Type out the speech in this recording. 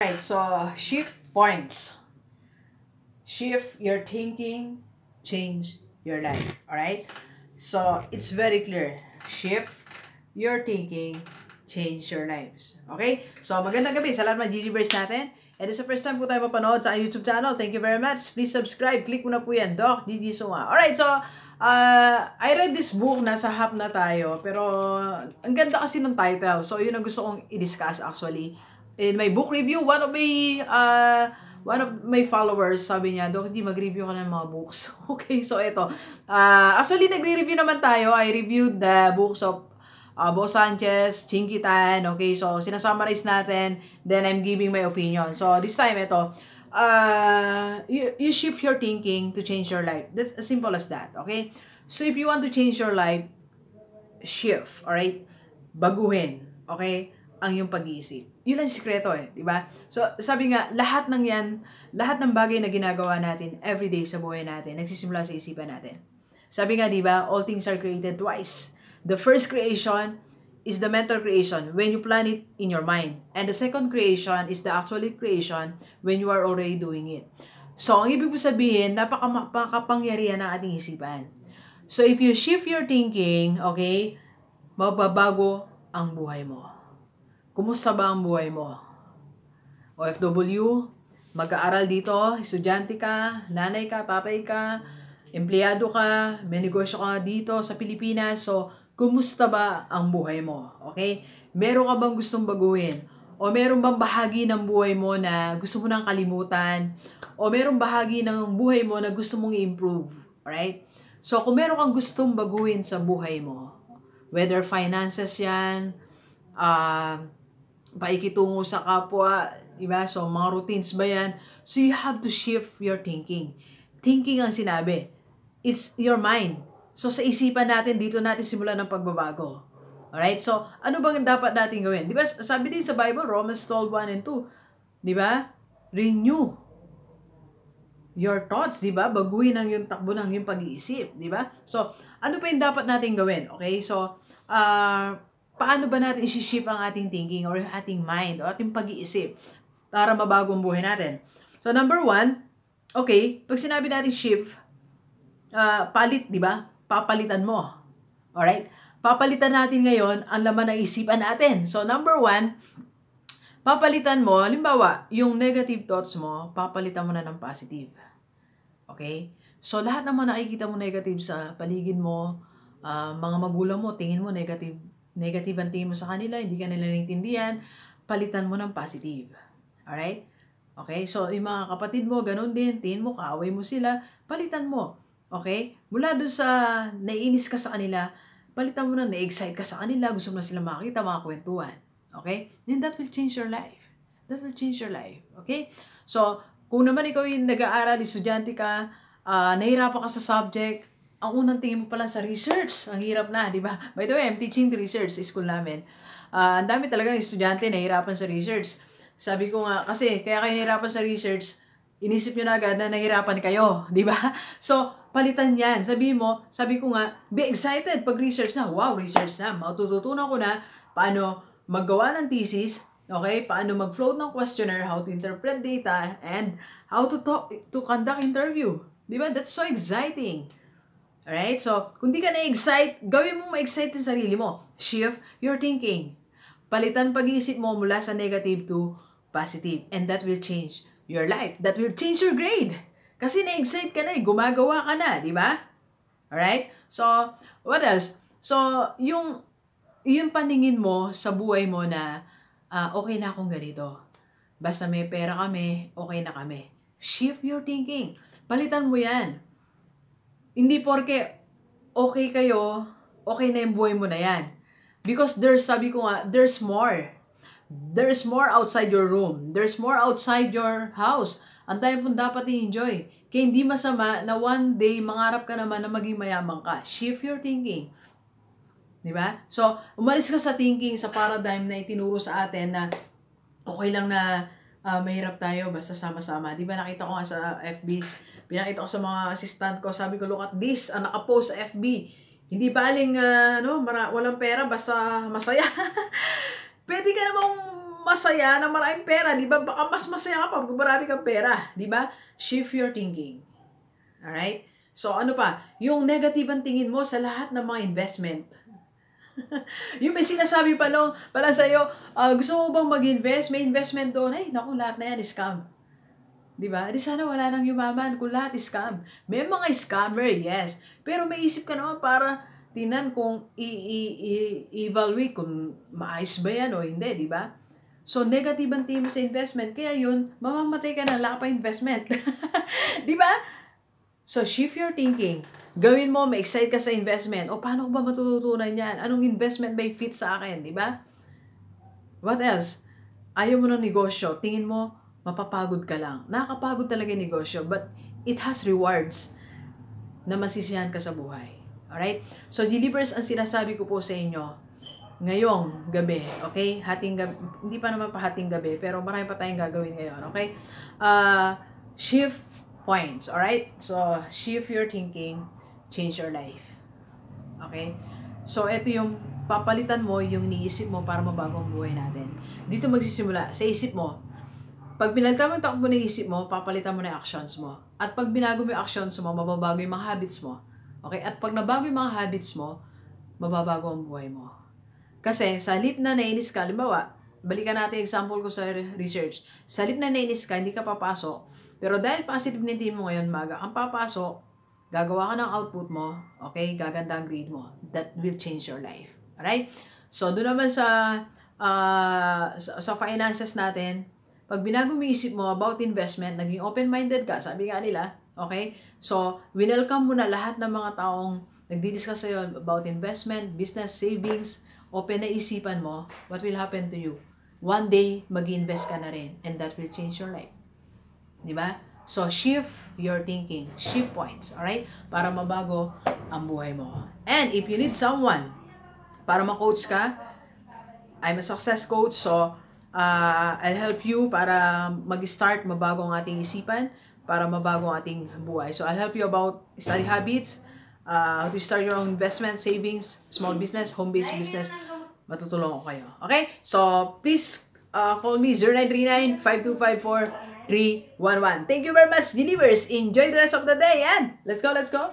Right, so shift points. Shift your thinking, change your life. Alright? So, it's very clear. Shift your thinking, change your lives. Okay? So, magandang gabi sa lahat ng Gigi natin. And it's the first time po tayo mapanood sa YouTube channel. Thank you very much. Please subscribe. Click mo na po yan. Doc, Gigi Sunga. Alright, so, I read this book. Nasa half na tayo. Pero, ang ganda kasi ng title. So, yun ang gusto kong i-discuss actually. In my book review, one of my followers, sabi niya, Doc, hindi mag-review ka ng mga books. Okay, so ito. Actually, nagre-review naman tayo. I reviewed the books of Bo Sanchez, Chinkitan. Okay, so sinasummarize natin. Then, I'm giving my opinion. So, this time, ito. You shift your thinking to change your life. That's as simple as that. Okay? So, if you want to change your life, shift. Alright? Baguhin. Okay? Ang yung pag-iisip. Yun ang sikreto di ba? So, sabi nga, lahat ng yan, lahat ng bagay na ginagawa natin everyday sa buhay natin, nagsisimula sa isipan natin. Sabi nga, di ba, all things are created twice. The first creation is the mental creation when you plan it in your mind. And the second creation is the actual creation when you are already doing it. So, ang ibig po sabihin, napakapangyarihan ng ating isipan. So, if you shift your thinking, okay, mababago ang buhay mo. Kumusta ba ang buhay mo? OFW, mag-aaral dito, estudyante ka, nanay ka, tatay ka, empleyado ka, may negosyo ka dito sa Pilipinas. So, kumusta ba ang buhay mo? Okay? Meron ka bang gustong baguhin? O meron bang bahagi ng buhay mo na gusto mo nang kalimutan? O meron bahagi ng buhay mo na gusto mong i-improve? Alright? So, kung meron kang gustong baguhin sa buhay mo, whether finances yan, paikitungo sa kapwa, diba? So, mga routines ba yan? So, you have to shift your thinking. Thinking ang sinabi. It's your mind. So, sa isipan natin, dito natin simulan ng pagbabago. Alright? So, ano bang dapat natin gawin? Diba? Sabi din sa Bible, Romans 12:1 and 2. Diba? Renew your thoughts, diba? Baguhin ang yung takbo ng yung pag-iisip, diba? So, ano pa yung dapat natin gawin? Okay? So, paano ba natin isi-shift ang ating thinking or ating mind o ating pag-iisip para mabago ang buhay natin? So, number one, okay, pag sinabi natin shift, palit, di ba? Papalitan mo. Alright? Papalitan natin ngayon ang laman ng isipan natin. So, number one, papalitan mo, halimbawa, yung negative thoughts mo, papalitan mo na ng positive. Okay? So, lahat naman nakikita mo negative sa paligid mo, mga magulang mo, tingin mo negative ang tingin mo sa kanila, hindi ka nila naintindihan, palitan mo ng positive. Alright? Okay? So, yung mga kapatid mo, ganun din, tingin mo, kaaway mo sila, palitan mo. Okay? Mula doon sa naiinis ka sa kanila, palitan mo na, na-excite ka sa kanila, gusto mo na sila makakita, mga kwentuhan. Okay? Then that will change your life. That will change your life. Okay? So, kung naman ikaw yung nag-aaral, estudyante ka, nahirapan ka sa subject, ang unang tingin mo pala sa research. Ang hirap na, di ba? By the way, I'm teaching research sa school namin. Ang dami talaga ng estudyante nahihirapan sa research. Sabi ko nga, kasi kaya kayo nahihirapan sa research, inisip nyo na agad na nahihirapan kayo, di ba? So, palitan yan. Sabi ko nga, be excited pag research na. Wow, research na. Matututunan ko na paano maggawa ng thesis, okay? Paano mag-float ng questionnaire, how to interpret data, and how to conduct interview. Di ba? That's so exciting. Alright? So, kung di ka na-excite, gawin mo ma-excite yung sarili mo. Shift your thinking. Palitan pag-iisip mo mula sa negative to positive. And that will change your life. That will change your grade. Kasi na-excite ka na gumagawa ka na, di ba? Alright? So, what else? So, yung paningin mo sa buhay mo na, okay na akong ganito. Basta may pera kami, okay na kami. Shift your thinking. Palitan mo yan. Hindi porke okay kayo, okay na yung buhay mo na yan. Because sabi ko nga, there's more. There's more outside your room. There's more outside your house. Ang tayo pong dapat i-enjoy. Kaya hindi masama na one day mangarap ka naman na maging mayaman ka. Shift your thinking. Diba? So, umalis ka sa thinking, sa paradigm na itinuro sa atin na okay lang na mahirap tayo basta sama-sama. Diba nakita ko nga sa FB, pinakita ko sa mga assistant ko, sabi ko, look at this, nakapost sa FB. Hindi baling, walang pera, basta masaya. Pwede ka namang masaya na maraming pera, di ba? Baka mas masaya ka pa pag marami kang pera, di ba? Shift your thinking. Alright? So, ano pa? Yung negative ang tingin mo sa lahat ng mga investment. Yung may sinasabi pala sa'yo, gusto mo bang mag-invest? May investment doon. Ay, naku, lahat na yan, scam. Diba? Di sana wala nang yumaman kung lahat scam. May mga scammer, yes. Pero may isip ka naman para tinan kung i-evaluate kung maayos ba yan o hindi, di ba? So, negative ang tingin mo sa investment. Kaya yun, mamamatay ka na, wala ka pa investment. Di ba? So, shift your thinking. Gawin mo, ma-excite ka sa investment. O, paano ko ba matututunan yan? Anong investment may fit sa akin, di ba? What else? Ayaw mo ng negosyo. Tingin mo, mapapagod ka lang. Nakakapagod talaga yung negosyo, but it has rewards na masisiyahan ka sa buhay. Alright? So, delivers ang sinasabi ko po sa inyo ngayong gabi. Okay? Hating gabi. Hindi pa naman pa hating gabi, pero marami pa tayong gagawin ngayon. Okay? Shift points. Alright? So, shift your thinking, change your life. Okay? So, ito yung papalitan mo yung iniisip mo para mabago ang buhay natin. Dito magsisimula. Sa isip mo, pag pinalitan mo yung takbo ng isip mo, papalitan mo na yung actions mo. At pag binago mo yung actions mo, mababago yung mga habits mo. Okay? At pag nabago yung mga habits mo, mababago ang buhay mo. Kasi, sa halip na nainis ka, halimbawa, balikan natin example ko sa research. Sa halip na nainis ka, hindi ka papasok. Pero dahil positive na team mo ngayon, maga, ang papasok, gagawa ka ng output mo, okay? Gaganda ang grade mo. That will change your life. Alright? So, doon naman sa finances natin, pag binago mo isip mo about investment, naging open-minded ka, sabi nga nila, okay? So, winelcome mo na lahat ng mga taong nagdi-discuss sa'yo about investment, business, savings, open na isipan mo, what will happen to you? One day, mag-invest ka na rin, and that will change your life. Diba? So, shift your thinking, shift points, alright? Para mabago ang buhay mo. And if you need someone para ma-coach ka, I'm a success coach, so I'll help you para mag-start, mabago ang ating isipan, para mabago ang ating buhay. So, I'll help you about study habits, how to start your own investment, savings, small business, home-based business. Matutulungan ko kayo. Okay? So, please call me 0939-5254-311. Thank you very much, Delivers. Enjoy the rest of the day, and let's go, let's go.